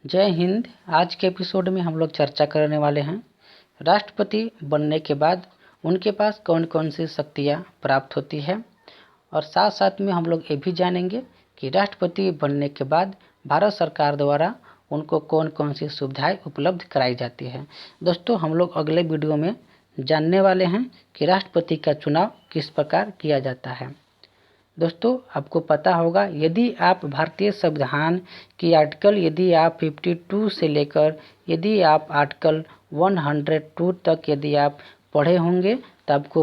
जय हिंद। आज के एपिसोड में हम लोग चर्चा करने वाले हैं राष्ट्रपति बनने के बाद उनके पास कौन कौन सी शक्तियाँ प्राप्त होती है, और साथ साथ में हम लोग ये भी जानेंगे कि राष्ट्रपति बनने के बाद भारत सरकार द्वारा उनको कौन कौन सी सुविधाएं उपलब्ध कराई जाती है। दोस्तों, हम लोग अगले वीडियो में जानने वाले हैं कि राष्ट्रपति का चुनाव किस प्रकार किया जाता है। दोस्तों, आपको पता होगा, यदि आप भारतीय संविधान की आर्टिकल यदि आप 52 से लेकर यदि आप आर्टिकल 102 तक यदि आप पढ़े होंगे तो आपको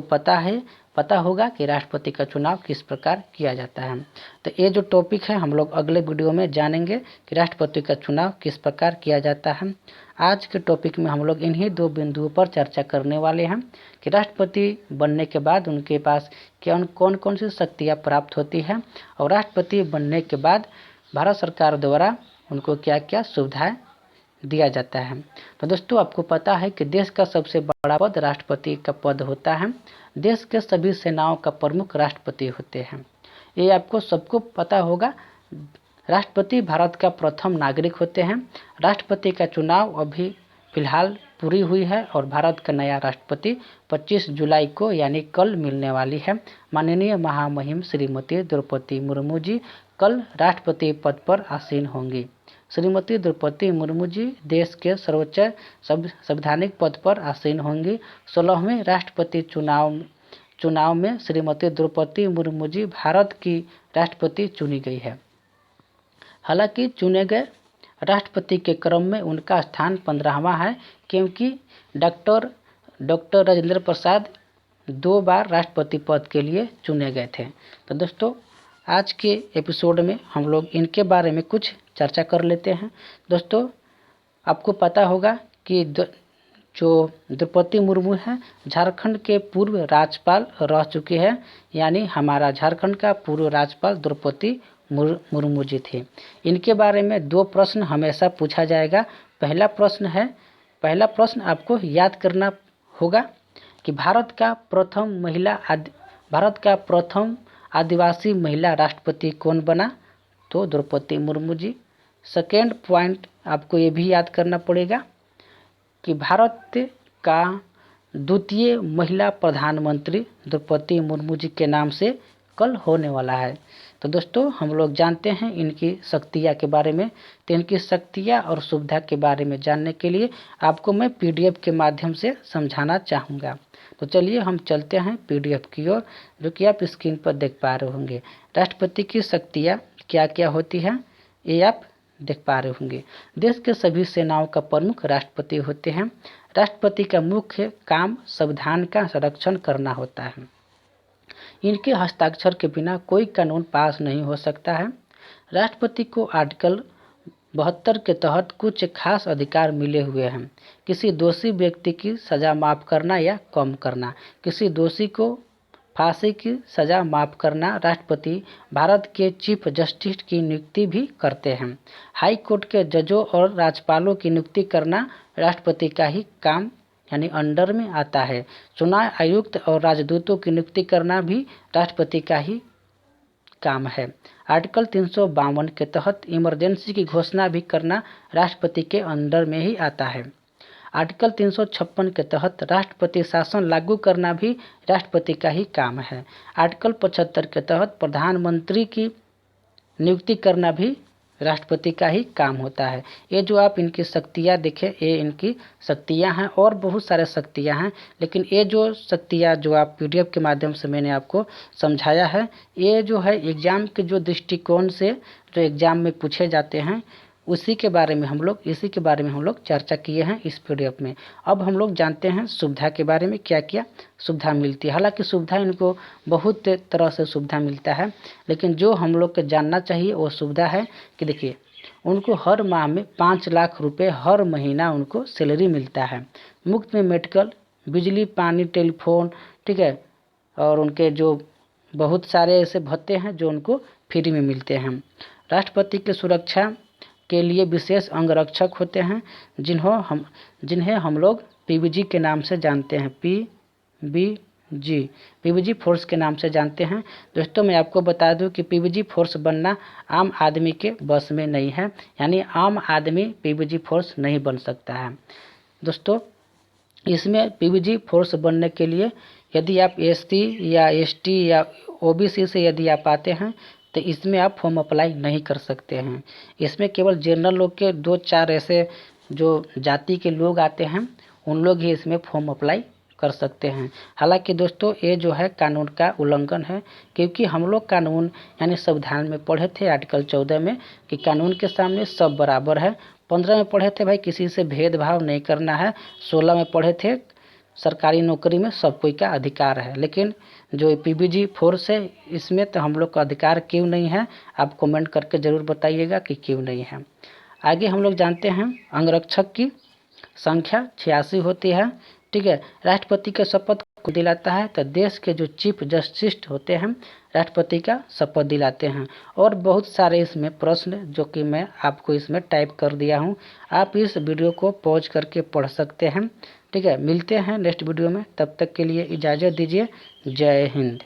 पता होगा कि राष्ट्रपति का चुनाव किस प्रकार किया जाता है। तो ये जो टॉपिक है हम लोग अगले वीडियो में जानेंगे कि राष्ट्रपति का चुनाव किस प्रकार किया जाता है। आज के टॉपिक में हम लोग इन्हीं दो बिंदुओं पर चर्चा करने वाले हैं कि राष्ट्रपति बनने के बाद उनके पास कौन कौन सी शक्तियाँ प्राप्त होती है, और राष्ट्रपति बनने के बाद भारत सरकार द्वारा उनको क्या क्या सुविधाएं दिया जाता है। तो दोस्तों, आपको पता है कि देश का सबसे बड़ा पद राष्ट्रपति का पद होता है। देश के सभी सेनाओं का प्रमुख राष्ट्रपति होते हैं, ये आपको सबको पता होगा। राष्ट्रपति भारत का प्रथम नागरिक होते हैं। राष्ट्रपति का चुनाव अभी फिलहाल पूरी हुई है और भारत का नया राष्ट्रपति 25 जुलाई को यानी कल मिलने वाली है। माननीय महामहिम श्रीमती द्रौपदी मुर्मू जी कल राष्ट्रपति पद पर आसीन होंगी। श्रीमती द्रौपदी मुर्मू जी देश के सर्वोच्च संवैधानिक पद पर आसीन होंगी। 16वें राष्ट्रपति चुनाव में श्रीमती द्रौपदी मुर्मू जी भारत की राष्ट्रपति चुनी गई है। हालांकि चुने गए राष्ट्रपति के क्रम में उनका स्थान 15वां है, क्योंकि डॉक्टर राजेंद्र प्रसाद 2 बार राष्ट्रपति पद के लिए चुने गए थे। तो दोस्तों, आज के एपिसोड में हम लोग इनके बारे में कुछ चर्चा कर लेते हैं। दोस्तों, आपको पता होगा कि जो द्रौपदी मुर्मू हैं झारखंड के पूर्व राज्यपाल रह चुकी है, यानी हमारा झारखंड का पूर्व राज्यपाल द्रौपदी मुर्मू जी थे। इनके बारे में 2 प्रश्न हमेशा पूछा जाएगा। पहला प्रश्न आपको याद करना होगा कि भारत का प्रथम आदिवासी महिला राष्ट्रपति कौन बना, तो द्रौपदी मुर्मू जी। सेकेंड पॉइंट आपको ये भी याद करना पड़ेगा कि भारत का द्वितीय महिला प्रधानमंत्री द्रौपदी मुर्मू जी के नाम से कल होने वाला है। तो दोस्तों, हम लोग जानते हैं इनकी शक्तियाँ के बारे में। तो इनकी शक्तियाँ और सुविधा के बारे में जानने के लिए आपको मैं PDF के माध्यम से समझाना चाहूँगा। तो चलिए हम चलते हैं PDF की ओर, जो कि आप स्क्रीन पर देख पा रहे होंगे। राष्ट्रपति की शक्तियाँ क्या क्या होती हैं ये आप देख पा रहे होंगे। देश के सभी सेनाओं का प्रमुख राष्ट्रपति होते हैं। राष्ट्रपति का मुख्य काम संविधान का संरक्षण करना होता है। इनके हस्ताक्षर के बिना कोई कानून पास नहीं हो सकता है। राष्ट्रपति को आर्टिकल 72 के तहत कुछ खास अधिकार मिले हुए हैं। किसी दोषी व्यक्ति की सज़ा माफ़ करना या कम करना, किसी दोषी को फांसी की सज़ा माफ़ करना। राष्ट्रपति भारत के चीफ जस्टिस की नियुक्ति भी करते हैं। हाई कोर्ट के जजों और राज्यपालों की नियुक्ति करना राष्ट्रपति का ही काम यानी अंडर में आता है। चुनाव आयुक्त और राजदूतों की नियुक्ति करना भी राष्ट्रपति का ही काम है। आर्टिकल 352 के तहत इमरजेंसी की घोषणा भी करना राष्ट्रपति के अंडर में ही आता है। आर्टिकल 356 के तहत राष्ट्रपति शासन लागू करना भी राष्ट्रपति का ही काम है। आर्टिकल 75 के तहत प्रधानमंत्री की नियुक्ति करना भी राष्ट्रपति का ही काम होता है। ये जो आप इनकी शक्तियाँ देखें, ये इनकी शक्तियाँ हैं, और बहुत सारे शक्तियाँ हैं, लेकिन ये जो शक्तियाँ जो आप PDF के माध्यम से मैंने आपको समझाया है, ये जो है एग्ज़ाम के जो दृष्टिकोण से जो एग्ज़ाम में पूछे जाते हैं इसी के बारे में हम लोग चर्चा किए हैं इस PDF में। अब हम लोग जानते हैं सुविधा के बारे में, क्या क्या सुविधा मिलती है। हालांकि सुविधा इनको बहुत तरह से सुविधा मिलता है, लेकिन जो हम लोग को जानना चाहिए वो सुविधा है कि देखिए, उनको हर माह में 5 लाख रुपए हर महीना उनको सैलरी मिलता है। मुफ्त में मेडिकल, बिजली, पानी, टेलीफोन, ठीक है, और उनके जो बहुत सारे ऐसे भत्ते हैं जो उनको फ्री में मिलते हैं। राष्ट्रपति की सुरक्षा के लिए विशेष अंगरक्षक होते हैं, जिन्हें हम लोग PBG के नाम से जानते हैं, जी, पीवीजी फोर्स के नाम से जानते हैं। दोस्तों मैं आपको बता दूं कि पीवीजी फोर्स बनना आम आदमी के बस में नहीं है, यानी आम आदमी पीवीजी फोर्स नहीं बन सकता है। दोस्तों इसमें पीवीजी फोर्स बनने के लिए यदि आप एससी या एसटी या ओबीसी से यदि आप आते हैं तो इसमें आप फॉर्म अप्लाई नहीं कर सकते हैं। इसमें केवल जनरल लोग के 2-4 ऐसे जो जाति के लोग आते हैं उन लोग ही इसमें फॉर्म अप्लाई कर सकते हैं। हालांकि दोस्तों ये जो है कानून का उल्लंघन है, क्योंकि हम लोग कानून यानी संविधान में पढ़े थे आर्टिकल 14 में कि कानून के सामने सब बराबर है। 15 में पढ़े थे भाई किसी से भेदभाव नहीं करना है। 16 में पढ़े थे सरकारी नौकरी में सब कोई का अधिकार है। लेकिन जो पीवीजी फोर्स है इसमें तो हम लोग का अधिकार क्यों नहीं है, आप कमेंट करके ज़रूर बताइएगा कि क्यों नहीं है। आगे हम लोग जानते हैं अंगरक्षक की संख्या 86 होती है। ठीक है, राष्ट्रपति का शपथ को दिलाता है तो देश के जो चीफ जस्टिस होते हैं राष्ट्रपति का शपथ दिलाते हैं। और बहुत सारे इसमें प्रश्न जो कि मैं आपको इसमें टाइप कर दिया हूँ, आप इस वीडियो को पॉज करके पढ़ सकते हैं। ठीक है, मिलते हैं नेक्स्ट वीडियो में, तब तक के लिए इजाज़त दीजिए। जय हिंद।